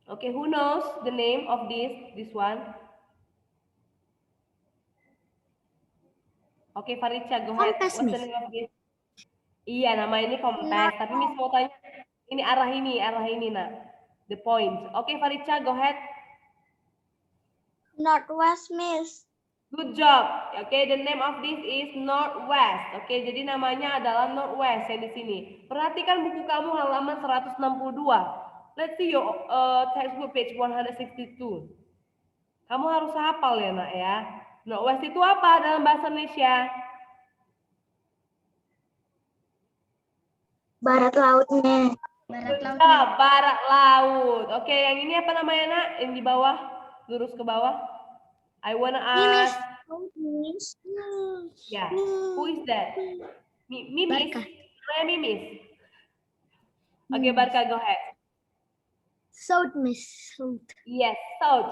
Okay, who knows the name of this one? Okay, Faricha, go ahead. Compass, What's the Miss. name of this? Iya, nama ini kompas. North, Tapi Miss mau tanya, ini arah ini, nak. The point. Okay, Faricha, go ahead. Northwest, Miss. Good job. Okay, the name of this is Northwest. Okay, jadi namanya adalah Northwest yang di sini. Perhatikan buku kamu halaman 162. Let's see your textbook page 162. Kamu harus hafal ya, nak ya. Northwest itu apa dalam bahasa Indonesia? Barat lautnya. Barat Good laut, job, barat laut. Oke, yang ini apa namanya, nak? Yang di bawah, lurus ke bawah. I wanna ask. Miss. Ya, who is that? Mimis. Barka. Namanya Mimis. Oke, Barka, go ahead. South, Miss. South. Yes, South.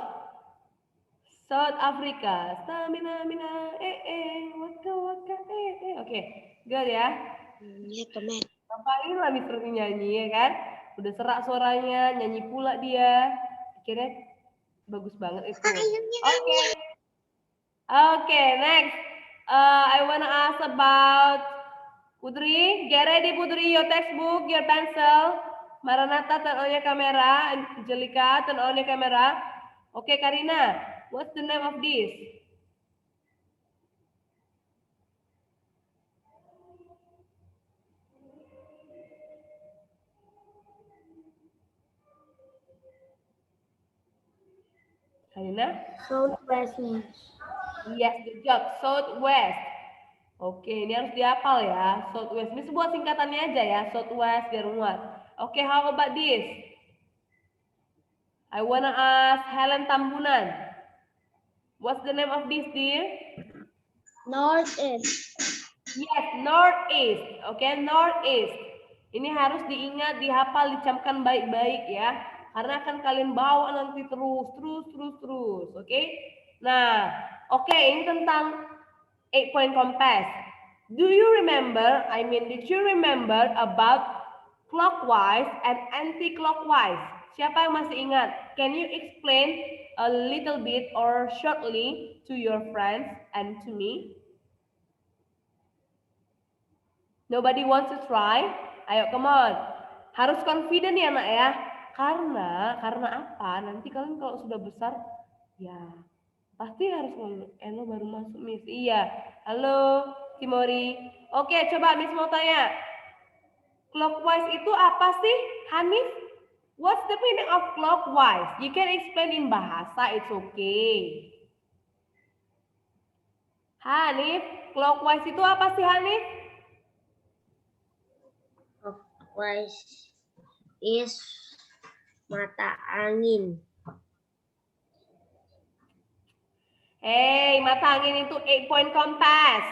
South Africa. Stamina, mina, waka, waka, Oke, good ya. Iya, teman. Ngapain lah Mister nyanyi ya kan? Udah serak suaranya, nyanyi pula dia. Akhirnya bagus banget itu. Oke. Oke, next. I wanna ask about Putri. Get ready Putri, your textbook, your pencil. Maranatha, turn on your camera. Angelica, turn on your camera. Oke, Karina. What's the name of this? Karina? Southwest, Miss. Yes, good job. Southwest. Oke, ini harus dihafal ya. Southwest. Ini sebuah singkatannya aja ya. Southwest biar muat. Oke, how about this? I wanna ask Helen Tambunan. What's the name of this, dear? Northeast. Yes, northeast. Oke, northeast. Ini harus diingat, dihafal, dicamkan baik-baik ya. Karena akan kalian bawa nanti terus. Oke? Nah, oke, ini tentang 8-point compass. Do you remember, did you remember about clockwise and anti-clockwise? Siapa yang masih ingat? Can you explain a little bit or shortly to your friends and to me? Nobody wants to try? Ayo, come on. Harus confident ya, nak ya. Karena apa? Nanti kalian kalau sudah besar, ya pasti harus ngomong. Eno baru masuk, Miss. Iya. Halo, Timori. Oke, coba Miss mau tanya. Clockwise itu apa sih, Hanif? What's the meaning of clockwise? You can explain in bahasa, it's okay. Hanif, clockwise itu apa sih, Hanif? Clockwise is mata angin. Hey, mata angin itu 8-point compass.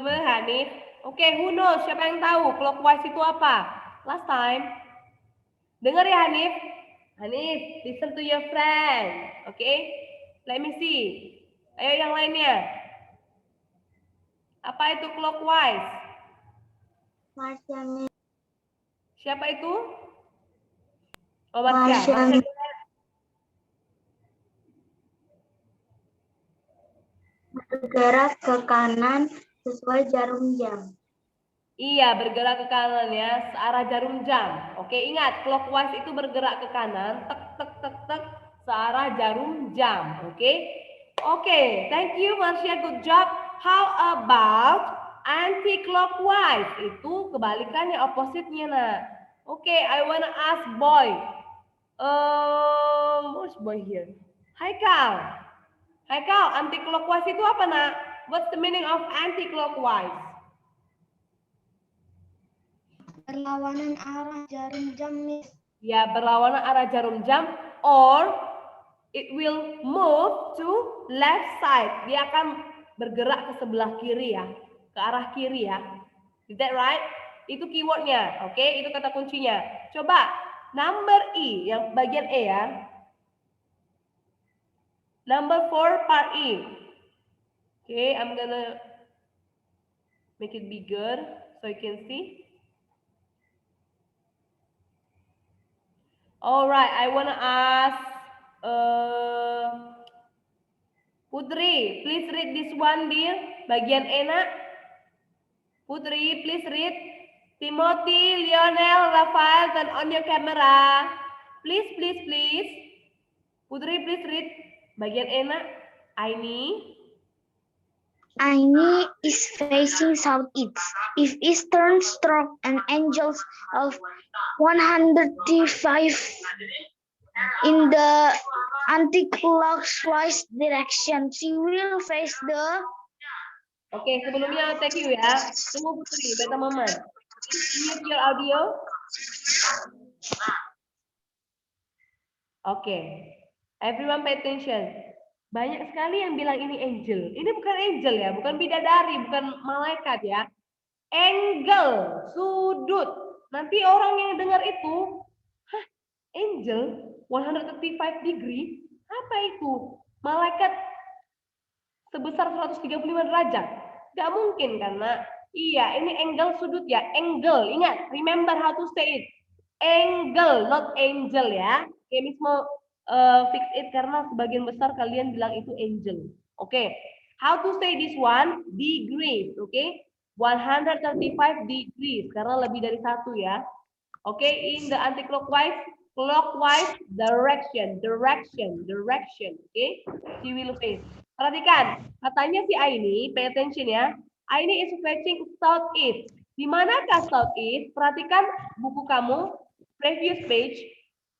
Hanif. Oke, who knows? Siapa yang tahu clockwise itu apa? Last time. Dengar ya, Hanif. Hanif, listen to your friend. Oke? Let me see. Ayo yang lainnya. Apa itu clockwise? Marsha. Siapa itu? Oh, Marsha. Bergerak ke kanan sesuai jarum jam. Iya, bergerak ke kanan ya, searah jarum jam. Oke, ingat, clockwise itu bergerak ke kanan, tek, searah jarum jam. Oke, thank you Marsha, good job. How about anti-clockwise? Itu kebalikannya, opposite-nya, nah. Oke, I wanna ask boy. What's boy here? Haikal, anti-clockwise itu apa, nak? What's the meaning of anti-clockwise? Berlawanan arah jarum jam, Miss. Ya, berlawanan arah jarum jam, or it will move to left side. Dia akan bergerak ke sebelah kiri ya, ke arah kiri ya. Is that right? Itu keywordnya, oke? Itu kata kuncinya. Coba, number E, yang bagian E ya. Number 4, part E. Okay, I'm gonna make it bigger so you can see. Alright, I wanna ask Putri, please read this one, dear. Bagian enak. Putri, please read. Timothy, Lionel, Rafael, turn on your camera. Please, please, please. Putri, please read. Bagian enak. Aini. Aini is facing southeast. If eastern stroke an angle of 135 in the anti-clockwise direction, she will face the. Oke, sebelumnya thank you ya. Tunggu Putri, beta moment. Mute your audio. Oke. Everyone pay attention. Banyak sekali yang bilang ini angel. Ini bukan angel ya, bukan bidadari, bukan malaikat ya. Angle, sudut. Nanti orang yang dengar itu, hah, angel 135 degree? Apa itu? Malaikat sebesar 135 derajat? Gak mungkin karena, iya ini angle sudut ya, angle. Ingat, remember how to say it. Angle, not angel ya. Oke, Miss mau fix it karena sebagian besar kalian bilang itu angel. Oke, how to say this one? Degrees, oke? 135 degrees karena lebih dari satu ya. Oke, in the anti-clockwise, clockwise direction. Oke, she will face. Perhatikan, katanya si Aini, pay attention ya. Aini is facing southeast. Di manakah southeast? Perhatikan buku kamu, previous page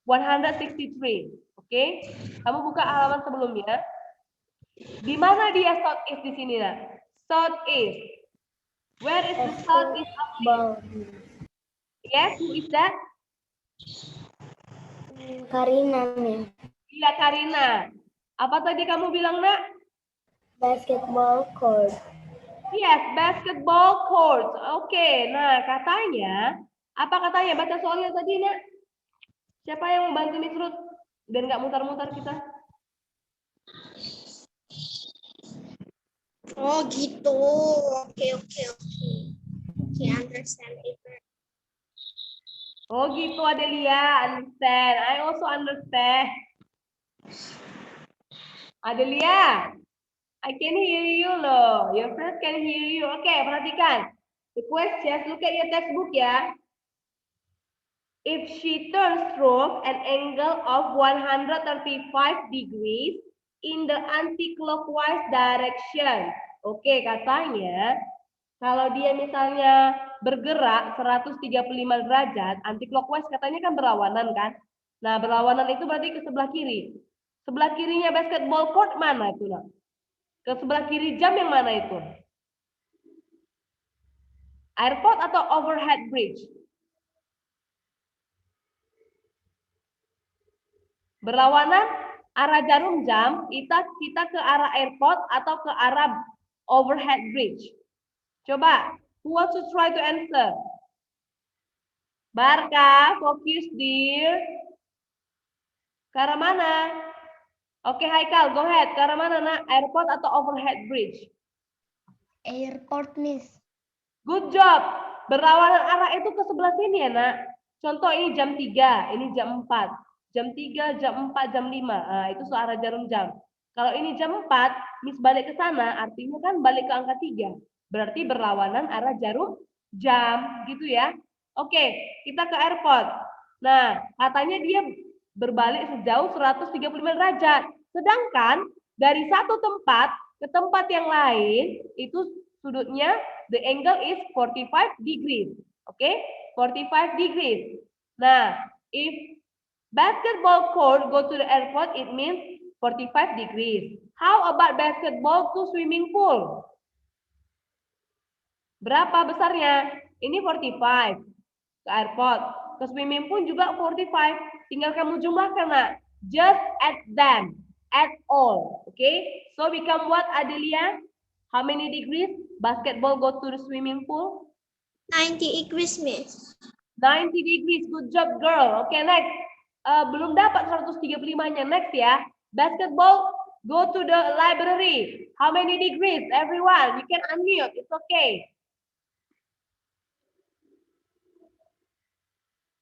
163. Oke, kamu buka halaman sebelumnya. Di mana dia southeast di sini nak? Southeast. Where is the southeast of this? Yes, who is that? Karina nih. Iya Karina. Apa tadi kamu bilang nak? Basketball court. Yes, basketball court. Oke, nah katanya, apa katanya? Baca soalnya tadi nak. Siapa yang membantu Miss Ruth? Biar nggak mutar-mutar kita. Oh gitu. Oke. Oke, understand it. Oh gitu Adelia, understand. I also understand. Adelia, I can hear you loh. Your friends can hear you. Oke, perhatikan. The questions, look at your textbook ya. If she turns through an angle of 135 degrees in the anti-clockwise direction. Oke, katanya kalau dia misalnya bergerak 135 derajat, anti-clockwise katanya kan berlawanan kan? Nah, berlawanan itu berarti ke sebelah kiri. Sebelah kirinya basketball court mana itu? Nah? Ke sebelah kiri jam yang mana itu? Airport atau overhead bridge? Berlawanan arah jarum jam, kita ke arah airport atau ke arah overhead bridge? Coba, who wants to try to answer? Barka, focus dear. Ke arah mana? Oke, Haikal, go ahead. Ke arah mana, nak? Airport atau overhead bridge? Airport, Miss. Good job. Berlawanan arah itu ke sebelah sini ya, nak. Contoh ini jam 3, ini jam 4. Jam 3, jam 4, jam 5. Nah, itu searah jarum jam. Kalau ini jam 4, Miss balik ke sana, artinya kan balik ke angka 3. Berarti berlawanan arah jarum jam, gitu ya. Oke, kita ke airport. Nah, katanya dia berbalik sejauh 135 derajat. Sedangkan dari satu tempat ke tempat yang lain, itu sudutnya, the angle is 45 degrees. Oke, 45 degrees. Nah, if basketball court go to the airport, it means 45 degrees. How about basketball to swimming pool? Berapa besarnya? Ini 45 ke airport. Ke swimming pool juga 45. Tinggal kamu jumlahkan, nak. Just add them. Add all. Okay? So become what, Adelia? How many degrees basketball go to the swimming pool? 90 degrees, Miss. 90 degrees. Good job, girl. Okay, next. Belum dapat 135-nya. Next ya. Basketball go to the library. How many degrees, everyone? You can unmute. It's okay.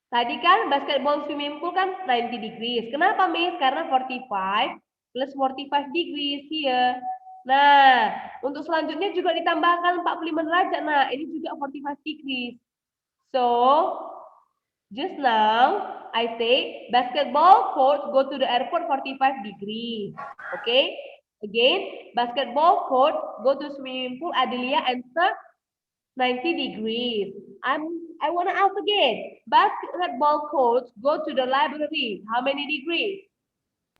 Tadi kan basketball swimming pool kan 90 degrees. Kenapa, Miss? Karena 45 plus 45 degrees here. Nah, untuk selanjutnya juga ditambahkan 45 derajat. Nah, ini juga 45 degrees. So, just now, I say basketball court go to the airport 45 degrees. Okay? Again, basketball court go to swimming pool. Adelia answer 90 degrees. I want to ask again. Basketball court go to the library. How many degrees?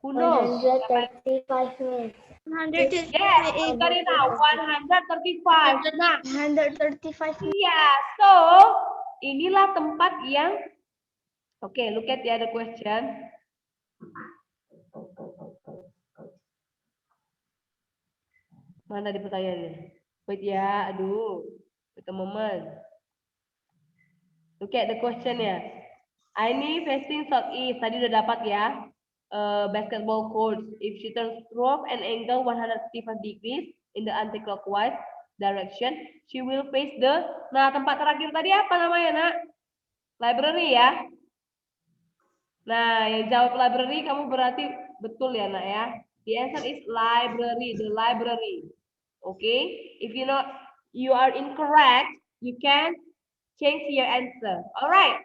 Who knows? 135 minutes. Yes, you got it now. 135. Nah, 135 minutes. iya. So, inilah tempat yang okay, look at the other question. Mana tadi pertanyaannya? Wait ya, aduh. Wait a moment. Look at the question ya. Aini facing southeast. Tadi udah dapat ya. Basketball court. If she turns through an angle 155 degrees in the anti-clockwise direction, she will face the. Nah, tempat terakhir tadi apa namanya, Nak? Library ya. Nah, yang jawab library kamu berarti betul ya, Nak ya. The answer is library, the library. Okay? If you are incorrect, you can change your answer. Alright.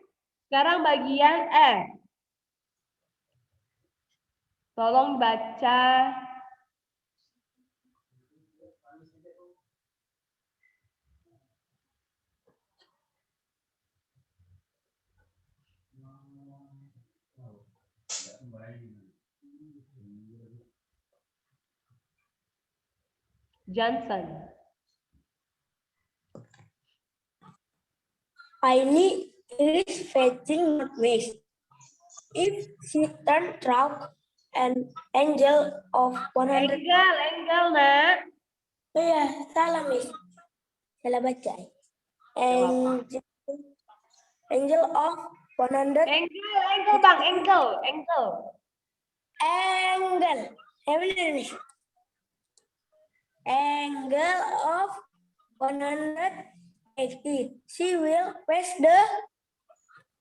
Sekarang bagian F. Tolong baca. Johnson. Aini is facing northwest. If she turns round an angle of 100. Angle, Nak. Oh ya, salah Miss. Salah baca. Angle of 100. Angle Bang, angle. Angle. Angle of 180. She will face the.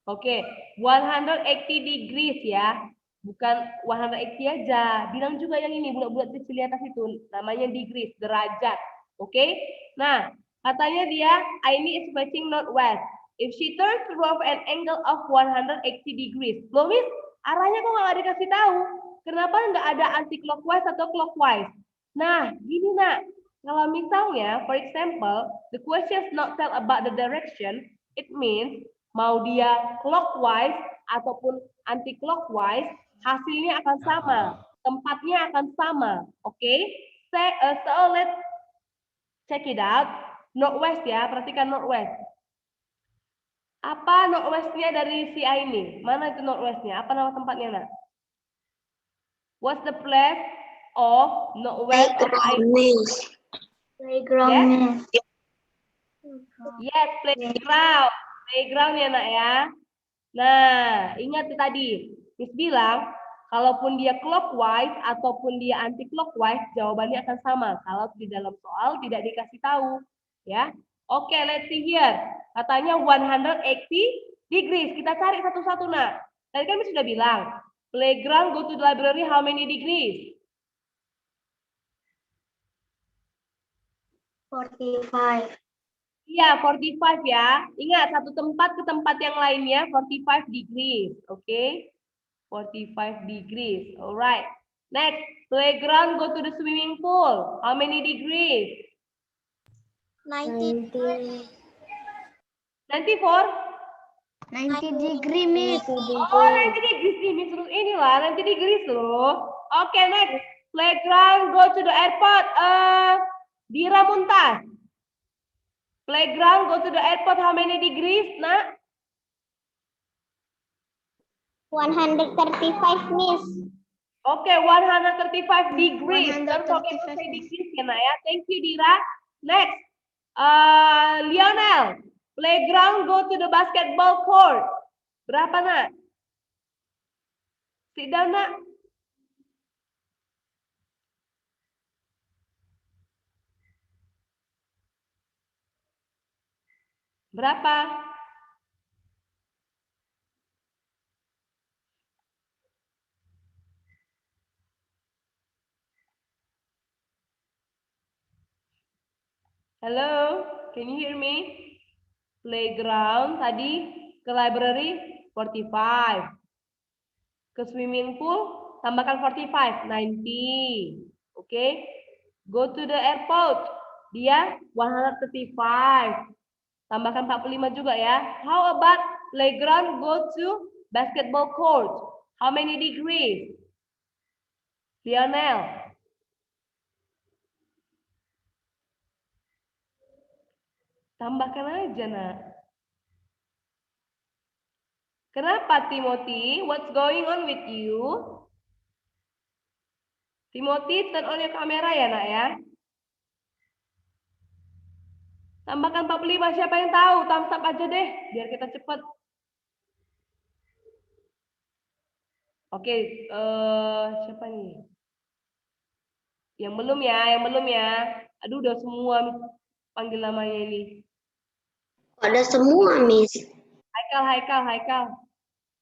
Oke, 180 degrees ya. Bukan 180 aja. Bilang juga yang ini, bulat-bulat kecil di atas itu. Namanya degrees, derajat. Oke? Nah, katanya dia, Aini is facing northwest. If she turns through an angle of 180 degrees. Loh, Miss, arahnya kok nggak dikasih tahu? Kenapa nggak ada anti-clockwise atau clockwise? Nah, gini nak. Kalau misalnya, for example, the question is not tell about the direction, it means mau dia clockwise ataupun anti clockwise, hasilnya akan sama, tempatnya akan sama. Oke? So let's check it out. Northwest ya, perhatikan northwest. Apa northwestnya dari si A ini? Mana itu northwestnya? Apa nama tempatnya, Nak? What's the place of northwest of A ini? Playground. Yes, playground. Playground ya, Nak ya. Nah, ingat tadi, Miss bilang, kalaupun dia clockwise ataupun dia anti clockwise, jawabannya akan sama. Kalau di dalam soal tidak dikasih tahu, ya. Oke, let's see here. Katanya 180 degrees. Kita cari satu-satu, Nak. Tadi kan Miss sudah bilang, playground go to the library how many degrees? 45. Iya, 45 ya. Ingat, satu tempat ke tempat yang lainnya 45 degrees. Oke. 45 degrees. Alright. Next, playground go to the swimming pool. How many degrees? 90. 94? 90 degree, Miss. Oh, 90 degrees ini terus inilah 90 degrees loh. Oke, next. Playground go to the airport. Dira Muntas. Playground go to the airport how many degrees, Nak? 135, Miss. Oke, 135 degrees. Don't forget to 135 say degrees ya, Nak ya. Thank you, Dira. Next, Lionel. Playground go to the basketball court. Berapa, Nak? Sit down, Nak. Berapa? Hello, can you hear me? Playground tadi ke library 45. Ke swimming pool tambahkan 45, 90. Oke. Go to the airport. Dia 135. Tambahkan 45 juga ya. How about playground go to basketball court? How many degrees? Lionel. Tambahkan aja, nak. Kenapa, Timothy? What's going on with you? Timothy, turn on your camera ya, nak ya. Tambahkan 45, siapa yang tahu? Thumbs up aja deh, biar kita cepet. Oke, siapa nih? Yang belum ya. Aduh, udah semua panggil namanya ini. Ada semua, Miss. Haikal.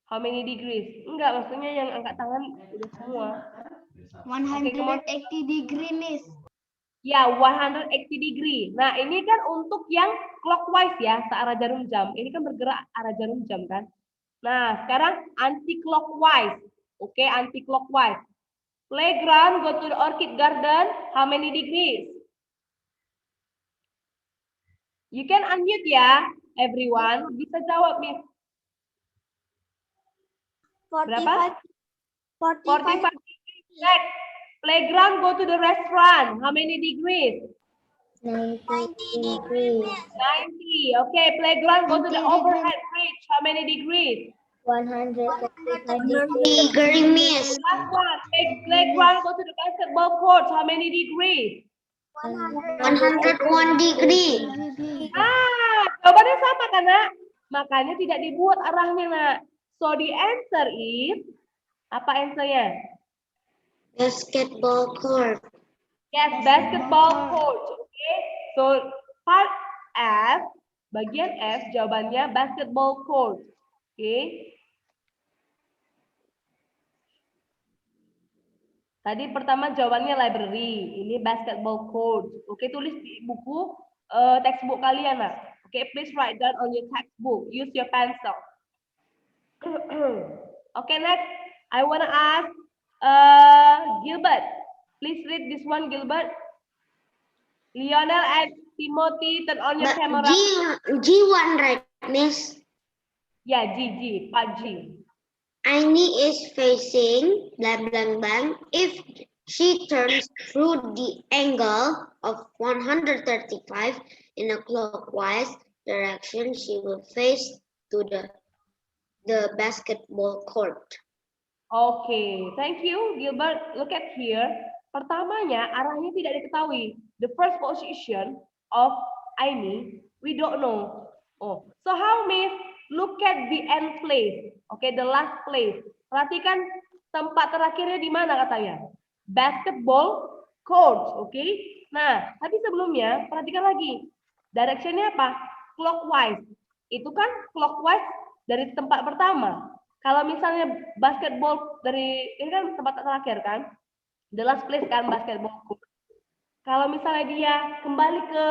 How many degrees? Enggak, maksudnya yang angkat tangan udah semua. 180 degree, Miss. Ya, 180 degree. Nah, ini kan untuk yang clockwise ya, searah jarum jam. Ini kan bergerak arah jarum jam kan. Nah, sekarang anti-clockwise. Oke, anti-clockwise. Playground, go to the orchid garden. How many degrees? You can unmute ya, everyone. Bisa jawab, Miss. Berapa? 45 degrees. Next. Playground, go to the restaurant. How many degrees? 90 degrees. 90. Okay, playground, go to the overhead bridge. How many degrees? 135 degrees. Degree, Miss. Last one. Playground, go to the basketball court. How many degrees? 101 degree. Jawabannya sama kan, nak? Makanya tidak dibuat arahnya, nak. So the answer is, apa answernya? Basketball court. Yes, basketball court. Okay. So part F, bagian F jawabannya basketball court. Okay. Tadi pertama jawabannya library, ini basketball court. Oke, tulis di buku textbook kalian, nak. Oke, please write down on your textbook. Use your pencil. Okay, next I wanna ask Gilbert. Please read this one, Gilbert. Lionel and Timothy, turn on your camera. G1, right, Miss? Yeah, G, Pak G. Aini is facing blank blank blank. If she turns through the angle of 135 in a clockwise direction, she will face to the basketball court. Okay, thank you, Gilbert. Look at here. Pertamanya, arahnya tidak diketahui. The first position of Aini, we don't know. Oh, so how, Miss? Look at the end place. Okay, the last place. Perhatikan tempat terakhirnya di mana katanya? Basketball court. Okay. Nah, tapi sebelumnya perhatikan lagi. Directionnya apa? Clockwise. Itu kan clockwise dari tempat pertama. Kalau misalnya basketball dari ini kan tempat terakhir kan, the last place kan basketball court. Kalau misalnya dia kembali ke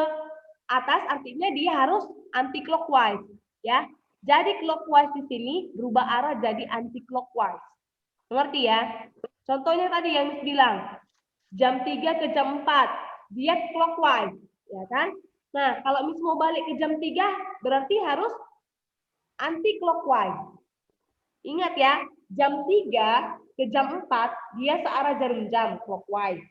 atas, artinya dia harus anti clockwise, ya. Jadi clockwise di sini berubah arah jadi anti clockwise. Mengerti ya? Contohnya tadi yang Miss bilang, jam 3 ke jam 4, dia clockwise, ya kan? Nah, kalau Miss mau balik ke jam 3, berarti harus anti clockwise. Ingat ya, jam 3 ke jam 4 dia searah jarum jam clockwise.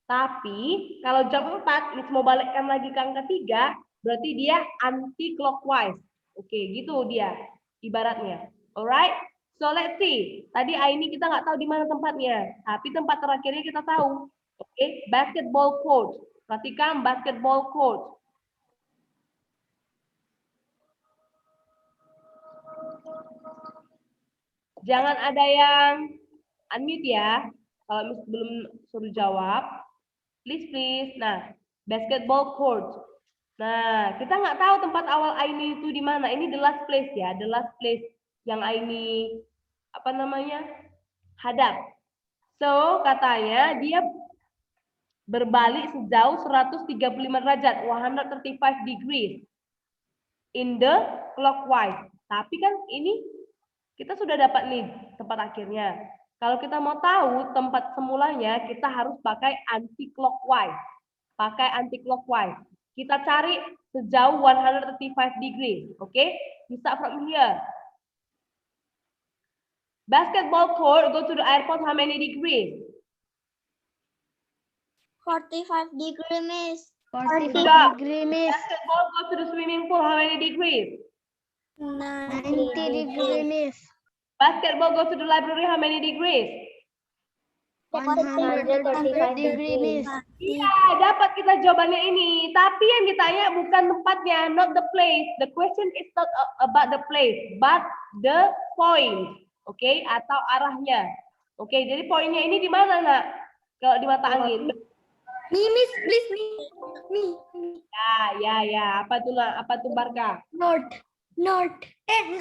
Tapi kalau jam 4 Miss mau balikkan lagi ke angka 3, berarti dia anti clockwise. Oke, gitu dia ibaratnya. Alright? So let's see. Tadi Aini kita nggak tahu di mana tempatnya, tapi tempat terakhirnya kita tahu. Oke, basketball court. Perhatikan basketball court. Jangan ada yang unmute ya. Kalau Miss belum suruh jawab, please. Nah, basketball court. Nah, kita nggak tahu tempat awal Aini itu di mana. Ini the last place ya, the last place yang Aini hadap. So, katanya dia berbalik sejauh 135 derajat, 135 degrees in the clockwise. Tapi kan ini kita sudah dapat nih tempat akhirnya. Kalau kita mau tahu tempat semulanya, kita harus pakai anti clockwise. Pakai anti clockwise. Kita cari sejauh 135 degrees. Oke? We start from here. Basketball court go to the airport how many degrees? 45 degree, Miss. 45 degree, Miss. Basketball go to the swimming pool how many degrees? 90 degree, Miss. Basketball go to the library how many degrees? 135 degree, Miss. Iya, dapat kita jawabannya ini. Tapi yang ditanya bukan tempatnya, not the place. The question is not about the place, but the point. Oke, atau arahnya. Oke, jadi poinnya ini di mana, Nak? Kalau di mata angin. Miss, please, me. Ya. Apa tuh, Nak? Apa tuh, Barka? North.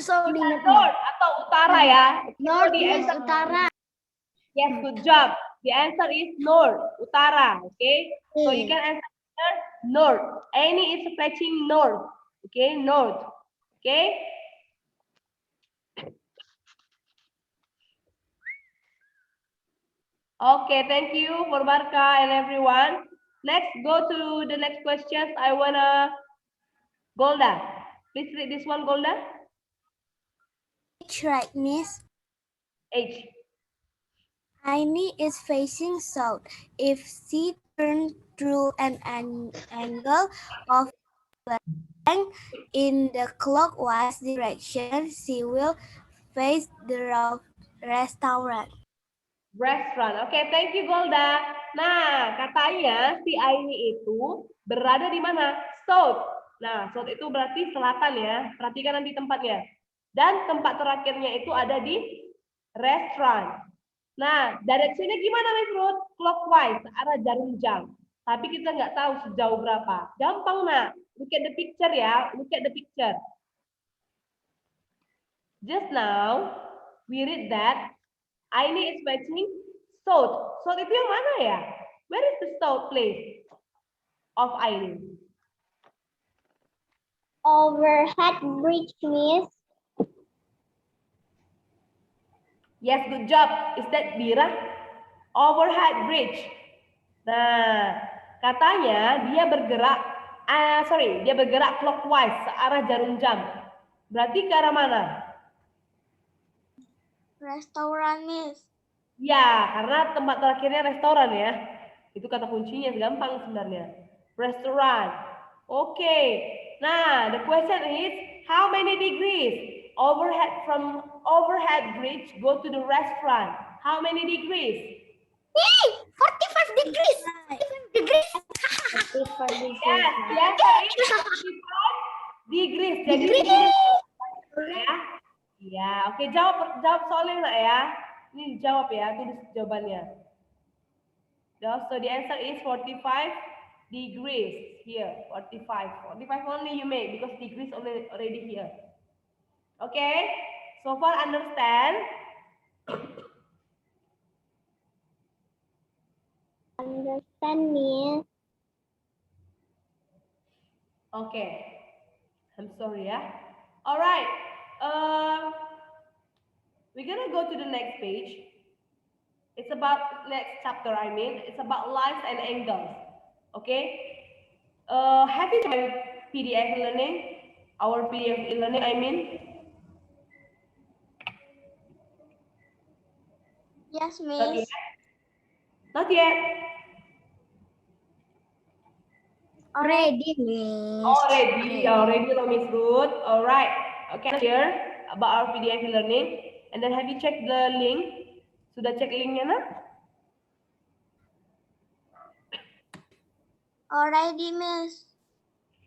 Sorry, North atau utara ya? North, The Miss, answer- utara. Yes, good job. The answer is north, utara. Okay, so you can answer here, north. Any is fetching north. Okay, north. Okay. Okay, thank you for Barka and everyone. Next, go to the next questions. I wanna Golda. Please read this one, Golda. Right, Miss. H. Aini is facing south. If she turns through an angle of length in the clockwise direction, she will face the restaurant. Restaurant. Oke, thank you Golda. Nah, katanya si Aini itu berada di mana? South. Nah, south itu berarti selatan ya. Perhatikan nanti tempatnya. Dan tempat terakhirnya itu ada di restaurant. Nah, directionnya gimana, Miss Ruth? Clockwise, arah jarum jam. Tapi kita nggak tahu sejauh berapa. Gampang, nak. Look at the picture ya. Look at the picture. Just now, we read that Aini is facing south. South itu yang mana ya? Where is the south place of Aini? Overhead bridge, Miss. Yes, good job. Is that Bira? Overhead bridge. Nah, katanya dia bergerak, dia bergerak clockwise, searah jarum jam. Berarti ke arah mana? Restoran, Miss. Ya, karena tempat terakhirnya restoran ya. Itu kata kuncinya, gampang sebenarnya. Restoran. Oke. Nah, the question is, how many degrees? From overhead bridge go to the restaurant. How many degrees? 45 degrees. 45 degrees. Yes, yes, 45 degrees. Jadi ya. Ya, oke, jawab soalnya nak ya. Ini dijawab ya, tulis jawabannya. So the answer is 45 degrees here. 45 only you make because degrees already here. Okay, so far understand? Understand, Miss. Okay, I'm sorry ya. All right, we're gonna go to the next page. It's about next chapter. It's about lines and angles. Okay, have you tried PDF learning? Our PDF learning, Yes, Not Miss. yet. Not yet. Already, Miss. Already, Miss Ruth. All right. Okay, here about our PDF learning. And then have you checked the link? Sudah cek linknya, nak? Already, Miss.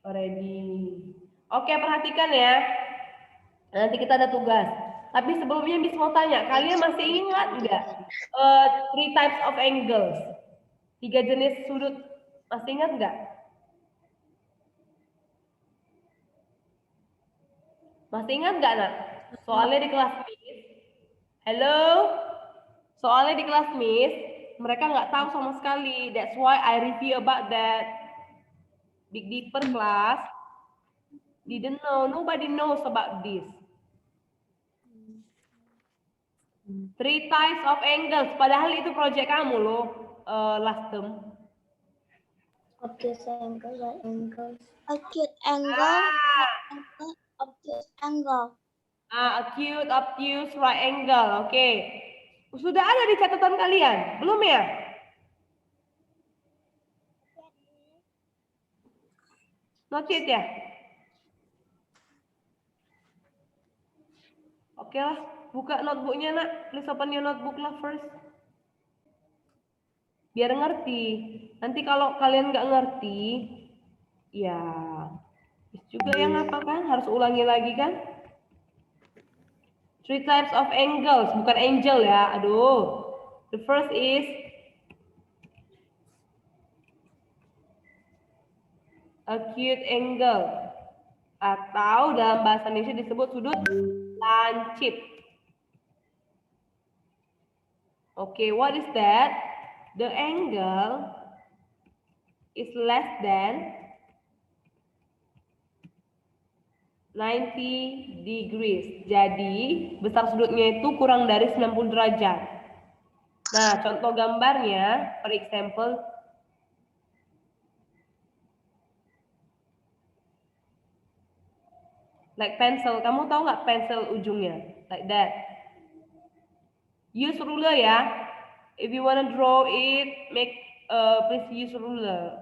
Already. Oke, perhatikan ya. Nanti kita ada tugas. Tapi sebelumnya Miss mau tanya, kalian masih ingat nggak? 3 types of angles. 3 jenis sudut. Masih ingat nggak? Masih ingat nggak, nak? Soalnya di kelas Miss. Halo? Soalnya di kelas Miss, Mereka nggak tahu sama sekali. That's why I review about that. Big Dipper class didn't know. Nobody knows about this. 3 types of angles. Padahal itu project kamu loh, last term. Obtuse angle, right angle. Acute angle, angle, obtuse angle. Acute, obtuse, right angle. Oke. Sudah ada di catatan kalian? Belum ya? Not yet ya? Oke lah, buka notebooknya nak. Please open your notebook lah first. Biar ngerti. Nanti kalau kalian nggak ngerti, ya juga yang apa kan? Harus ulangi lagi kan? 3 types of angles, bukan angel ya. Aduh. The first is acute angle, atau dalam bahasa Indonesia disebut sudut lancip. Okay, what is that? The angle is less than 90 degrees. Jadi, besar sudutnya itu kurang dari 90 derajat. Nah, contoh gambarnya, for example, like pencil. Kamu tahu nggak pencil ujungnya? Like that. Use ruler ya. If you wanna draw it, please use ruler.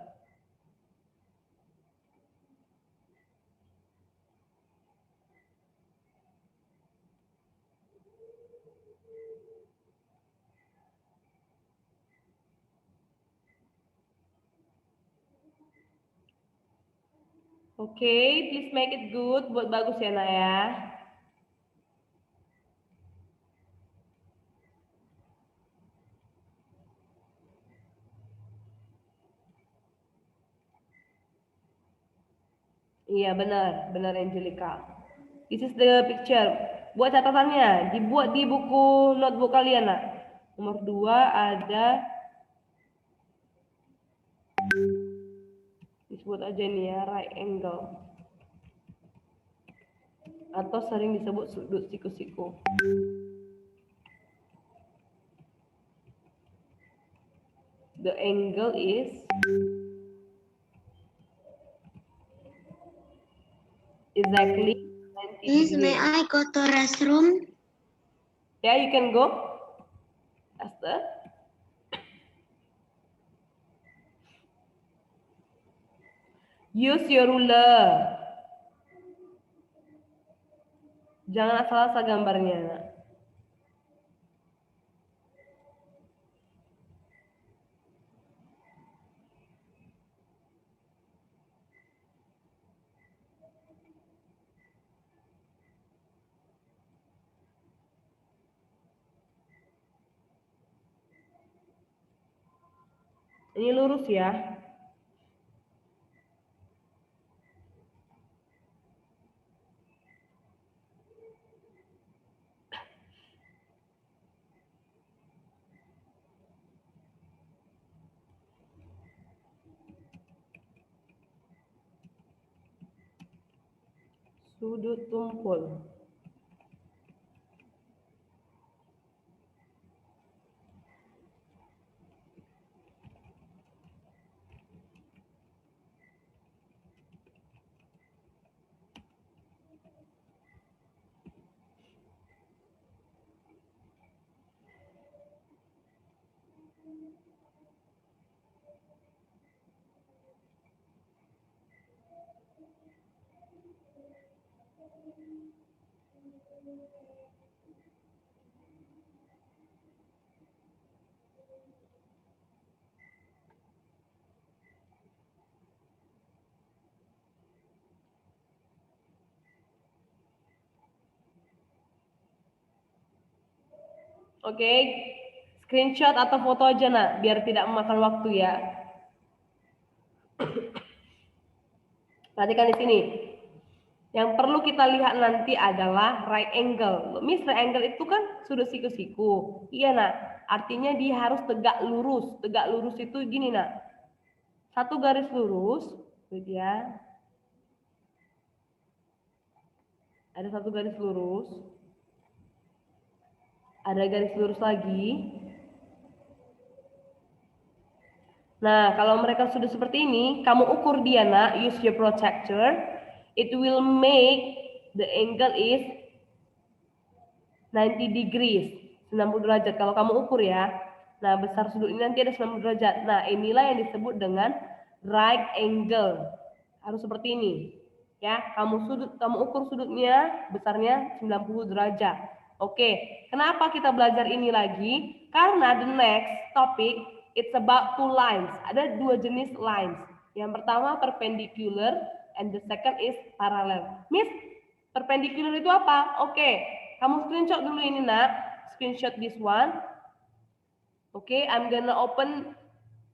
Oke, please make it good. Buat bagus ya, Nak ya. Iya, benar Angelica. This is the picture. Buat catatannya, dibuat di buku notebook kalian, Nak. Nomor 2 ada, disebut aja nih ya, right angle. Atau sering disebut sudut siku-siku. The angle is exactly 90 Miss, degrees. may I go to restroom? Yeah, you can go. Esther. Use your ruler. Jangan asal-asal gambarnya. Ini lurus ya. Sudut tumpul. Oke, screenshot atau foto aja nak, biar tidak memakan waktu ya. Perhatikan di sini. Yang perlu kita lihat nanti adalah right angle. Miss, right angle itu kan sudut siku-siku. Iya, nak. Artinya dia harus tegak lurus. Tegak lurus itu gini, nak. Satu garis lurus, gitu ya. Ada satu garis lurus. Ada garis lurus lagi. Nah, kalau mereka sudah seperti ini, kamu ukur dia, nak. Use your protractor. It will make the angle is 90 degrees, 90 derajat. Kalau kamu ukur ya. Nah, besar sudut ini nanti ada 90 derajat. Nah, inilah yang disebut dengan right angle. Harus seperti ini. Ya, kamu ukur sudutnya besarnya 90 derajat. Oke, kenapa kita belajar ini lagi? Karena the next topic it's about two lines. Ada dua jenis lines. Yang pertama perpendicular and the second is parallel. Miss, perpendicular itu apa? Oke, kamu screenshot dulu ini, nak. Screenshot this one. Oke, I'm gonna open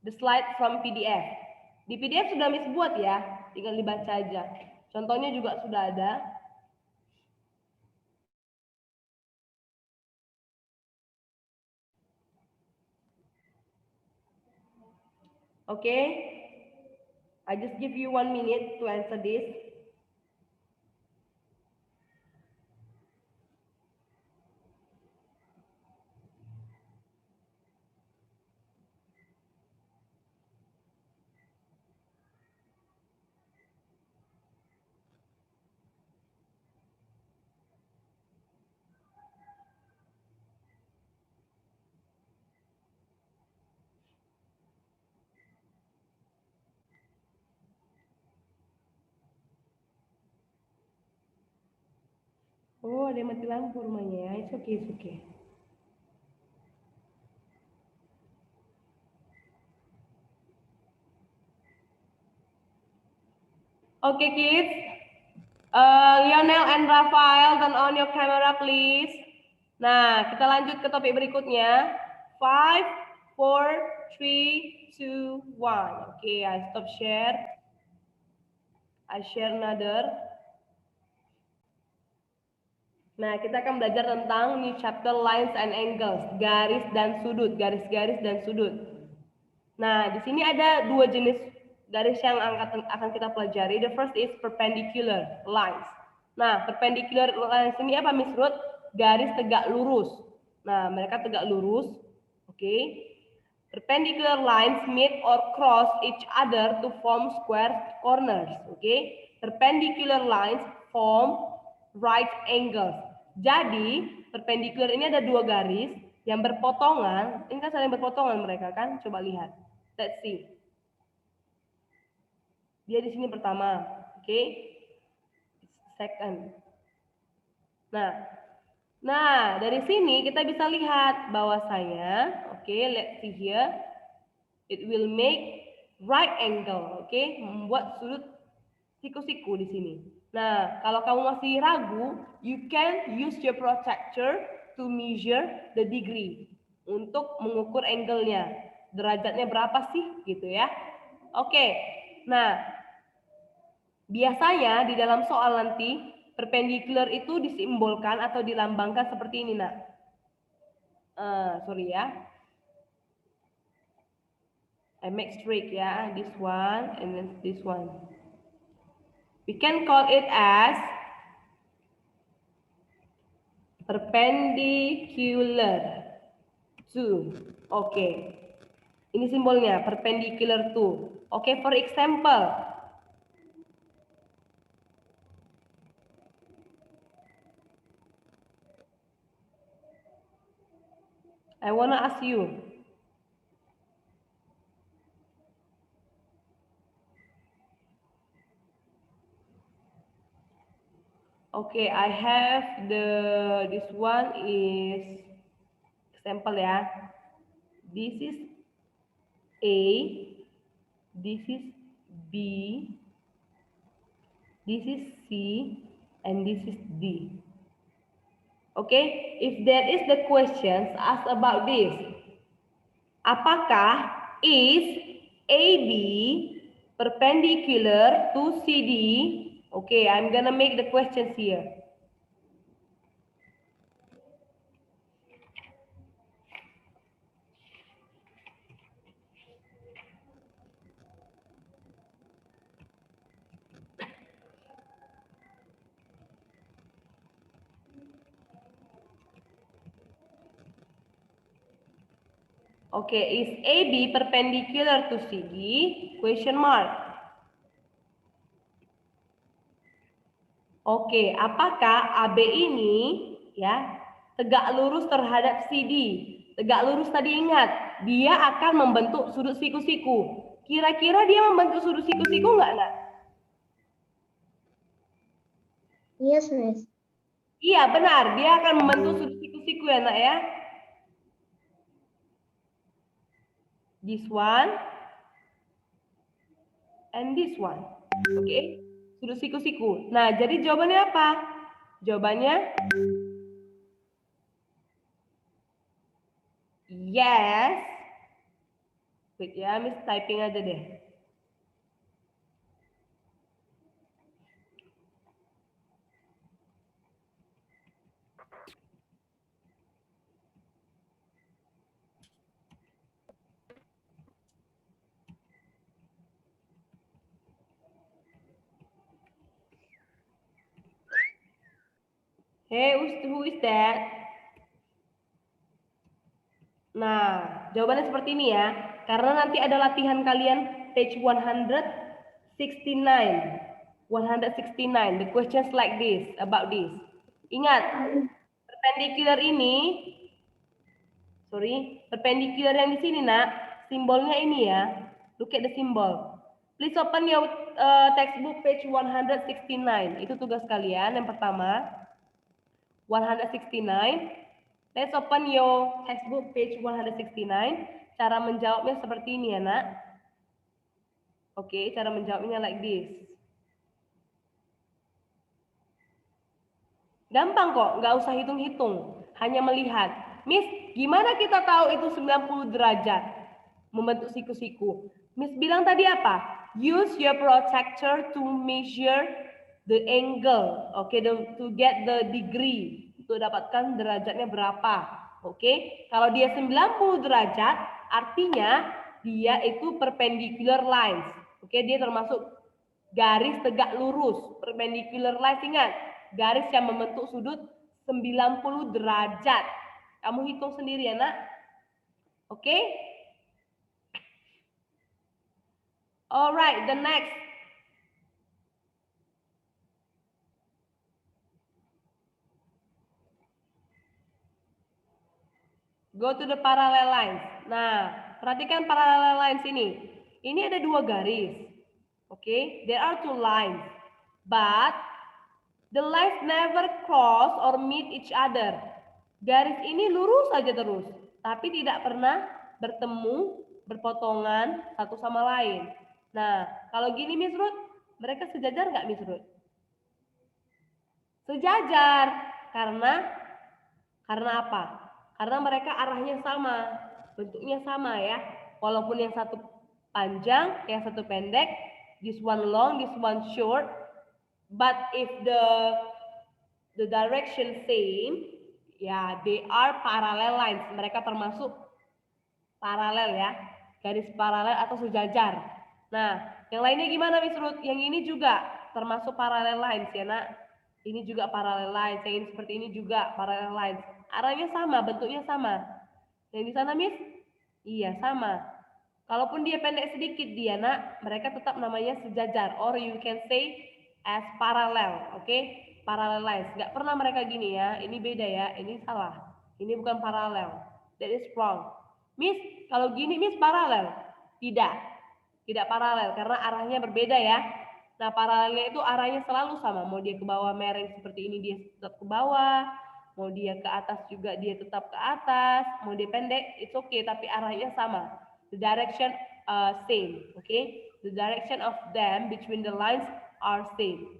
the slide from PDF. Di PDF sudah Miss buat ya, tinggal dibaca aja. Contohnya juga sudah ada. Oke, I just give you 1 minute to answer this. Oh, ada yang mati lampu rumahnya ya. It's okay, it's okay. Okay, kids. Lionel and Rafael, turn on your camera, please. Nah, kita lanjut ke topik berikutnya. 5, 4, 3, 2, 1. Okay, I stop share. I share another. Nah, kita akan belajar tentang new chapter lines and angles, garis dan sudut, garis-garis dan sudut. Nah, di sini ada dua jenis garis yang akan kita pelajari. The first is perpendicular lines. Nah, perpendicular lines ini apa, Miss Ruth? Garis tegak lurus. Nah, mereka tegak lurus. Oke. Perpendicular lines meet or cross each other to form square corners. Oke. Perpendicular lines form right angles. Jadi, perpendicular ini ada dua garis yang berpotongan. Ini kan saling berpotongan mereka kan? Coba lihat. Let's see. Dia di sini pertama, oke? Second. Nah, dari sini kita bisa lihat bahwasanya, oke, let's see here. It will make right angle, oke? Membuat sudut siku-siku di sini. Nah, kalau kamu masih ragu, you can use your protractor to measure the degree untuk mengukur angle-nya. Derajatnya berapa sih gitu ya? Oke. Nah, biasanya di dalam soal nanti perpendicular itu disimbolkan atau dilambangkan seperti ini, nak. Sorry ya. I make straight ya, this one and then this one. We can call it as perpendicular to. Oke. Ini simbolnya perpendicular to. Oke, for example. I wanna ask you. Okay, I have this one is example ya. This is A, this is B, this is C, and this is D. Okay, if there is the questions asked about this. Apakah is AB perpendicular to CD Okay, I'm gonna make the questions here. Okay, is AB perpendicular to CD? Question mark. Oke, apakah AB ini ya tegak lurus terhadap CD? Tegak lurus tadi ingat, dia akan membentuk sudut siku-siku. Kira-kira dia membentuk sudut siku-siku nggak, Nak? Yes, Miss. Iya, benar. Dia akan membentuk sudut siku-siku ya, Nak ya. This one and this one. Oke, sudut siku-siku. Nah, jadi jawabannya apa? Jawabannya yes. Wait ya, Miss typing aja deh. Hey, who is that? Nah, jawabannya seperti ini ya. Karena nanti ada latihan kalian page 169. 169. The questions like this, about this. Ingat, perpendicular ini, perpendicular yang di sini, Nak, simbolnya ini ya. Look at the symbol. Please open your textbook page 169. Itu tugas kalian yang pertama. 169. Let's open your textbook page 169. Cara menjawabnya seperti ini ya, Nak. Oke, cara menjawabnya like this. Gampang kok, nggak usah hitung-hitung. Hanya melihat. Miss, gimana kita tahu itu 90 derajat? Membentuk siku-siku. Miss bilang tadi apa? Use your protractor to measure the angle. Oke, to get the degree. Untuk dapatkan derajatnya berapa. Oke, kalau dia 90 derajat, artinya dia itu perpendicular lines. Oke, dia termasuk garis tegak lurus. Perpendicular lines, ingat. Garis yang membentuk sudut 90 derajat. Kamu hitung sendiri ya, Nak. Oke? Alright, the next. Go to the parallel lines. Nah, perhatikan parallel lines ini. Ini ada dua garis. Oke, there are two lines. But the lines never cross or meet each other. Garis ini lurus saja terus, tapi tidak pernah bertemu, berpotongan satu sama lain. Nah, kalau gini Miss Ruth, mereka sejajar nggak Miss Ruth? Sejajar. Karena apa? Karena mereka arahnya sama, bentuknya sama ya. Walaupun yang satu panjang, yang satu pendek, this one long, this one short, but if the direction same, ya they are parallel lines. Mereka termasuk paralel ya, garis paralel atau sejajar. Nah, yang lainnya gimana Miss Ruth? Yang ini juga termasuk parallel lines ya, Nak. Ini juga parallel lines, yang ini seperti ini juga parallel lines. Arahnya sama, bentuknya sama. Yang di sana Miss? Iya, sama. Kalaupun dia pendek sedikit dia, Nak, mereka tetap namanya sejajar. Or you can say as parallel, oke? Parallel lines. Nggak pernah mereka gini ya. Ini beda ya, ini salah. Ini bukan parallel. That is wrong. Miss, kalau gini Miss paralel? Tidak. Tidak paralel karena arahnya berbeda ya. Nah, paralelnya itu arahnya selalu sama. Mau dia ke bawah mereng seperti ini dia tetap ke bawah. Mau dia ke atas juga dia tetap ke atas. Mau dia pendek, it's okay tapi arahnya sama. The direction same, okay? The direction of them between the lines are same.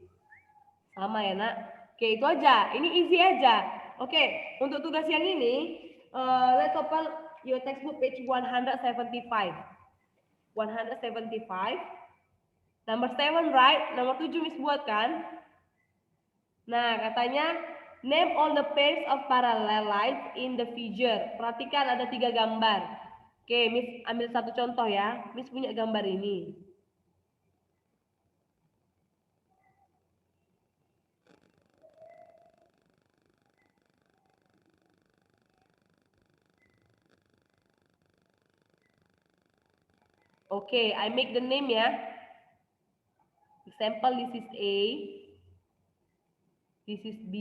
Sama ya, Nak? Oke, itu aja. Ini easy aja. Oke, untuk tugas yang ini let's open your textbook page 175. 175. Number 7, right? Nomor 7 Miss buat kan? Nah, katanya name all the pairs of parallel lines in the figure. Perhatikan ada 3 gambar. Oke, Miss ambil satu contoh ya. Miss punya gambar ini. Oke, I make the name ya. Example, this is A. This is B.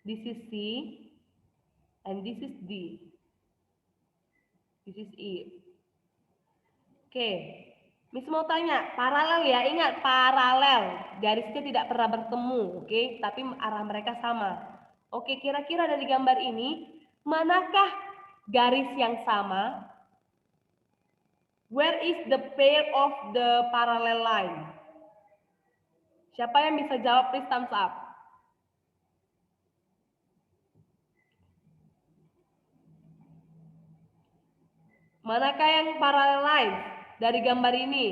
This is C. And this is D. This is E. Oke. Miss mau tanya, paralel ya, ingat paralel. Garisnya tidak pernah bertemu, oke? Tapi arah mereka sama. Oke, kira-kira dari gambar ini, manakah garis yang sama? Where is the pair of the parallel line? Siapa yang bisa jawab, please thumbs up. Manakah yang parallel line dari gambar ini?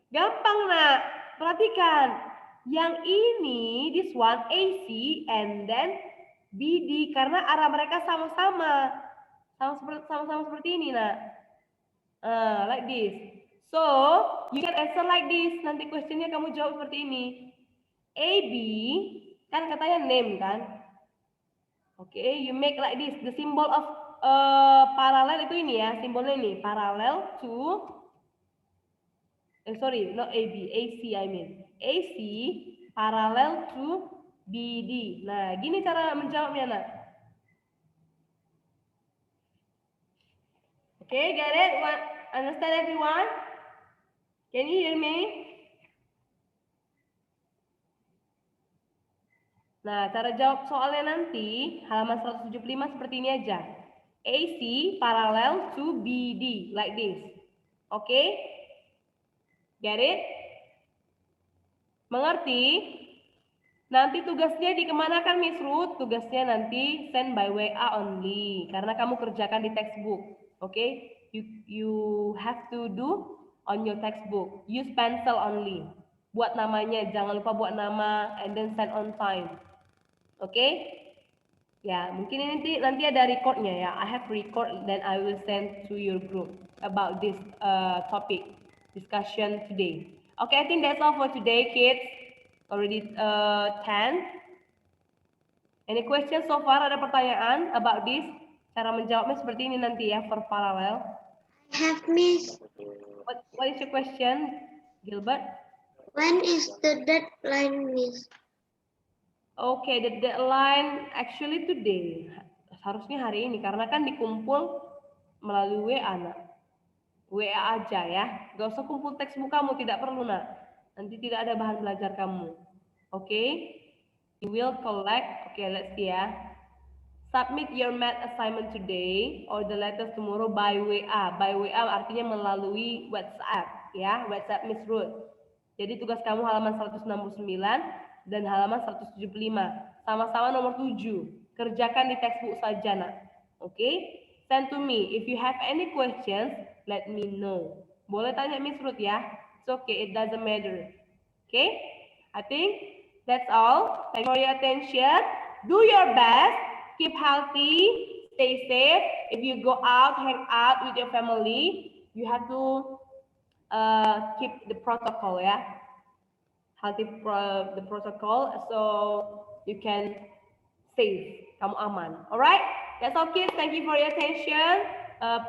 Gampang nak, perhatikan. Yang ini, this one AC and then BD karena arah mereka sama-sama. Sama-sama seperti ini nak. Like this. So, you can answer like this. Nanti questionnya kamu jawab seperti ini. AB, kan katanya name kan? Oke, you make like this. The symbol of parallel itu ini ya, simbolnya ini. Parallel to, sorry, not AB, AC I mean. AC parallel to BD. Nah, gini cara menjawabnya nak. Okay, get it? Understand everyone? Can you hear me? Nah, cara jawab soalnya nanti halaman 175 seperti ini aja. AC parallel to BD like this. Okay? Get it? Mengerti? Nanti tugasnya dikemanakan Miss Ruth? Tugasnya nanti send by WA only karena kamu kerjakan di textbook. Okay? You have to do on your textbook. Use pencil only. Buat namanya, jangan lupa buat nama and then send on time. Okay? Ya, mungkin ini nanti ada recordnya ya. I have record then I will send to your group about this topic discussion today. Okay, I think that's all for today, kids. Already 10. Any questions so far? Ada pertanyaan about this? Cara menjawabnya seperti ini nanti ya, for parallel. I have missed. What is your question, Gilbert? When is the deadline, Miss? Okay, the deadline actually today. Harusnya hari ini karena kan dikumpul melalui WA, nak. WA aja ya. Gak usah kumpul textbook kamu, tidak perlu, nak. Nanti tidak ada bahan belajar kamu. Okay? You will collect. Okay, let's see ya. Submit your math assignment today or the letters tomorrow by WA. By WA artinya melalui WhatsApp ya, WhatsApp Miss Ruth. Jadi tugas kamu halaman 169 dan halaman 175. Sama-sama nomor 7. Kerjakan di textbook saja, nak. Okay? Send to me. If you have any questions, let me know. Boleh tanya Miss Ruth ya. It's okay, it doesn't matter. Okay? I think that's all. Thank you for your attention. Do your best. Keep healthy. Stay safe. If you go out, hang out with your family, you have to keep the protocol, yeah. Healthy the protocol so you can save. Kamu aman. Alright? That's all, kids. Thank you for your attention.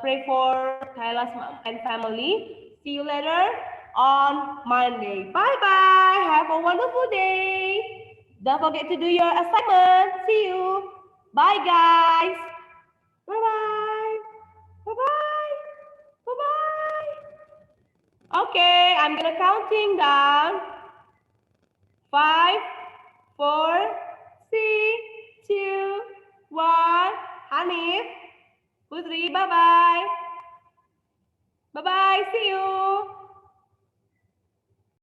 Pray for Kaila's mom and family. See you later on Monday. Bye-bye. Have a wonderful day. Don't forget to do your assignment. See you. Bye, guys. Bye-bye. Bye-bye. Bye-bye. Okay, I'm gonna counting down. 5, 4, 3, 2, 1. Hanif, Putri, bye-bye. Bye-bye, see you.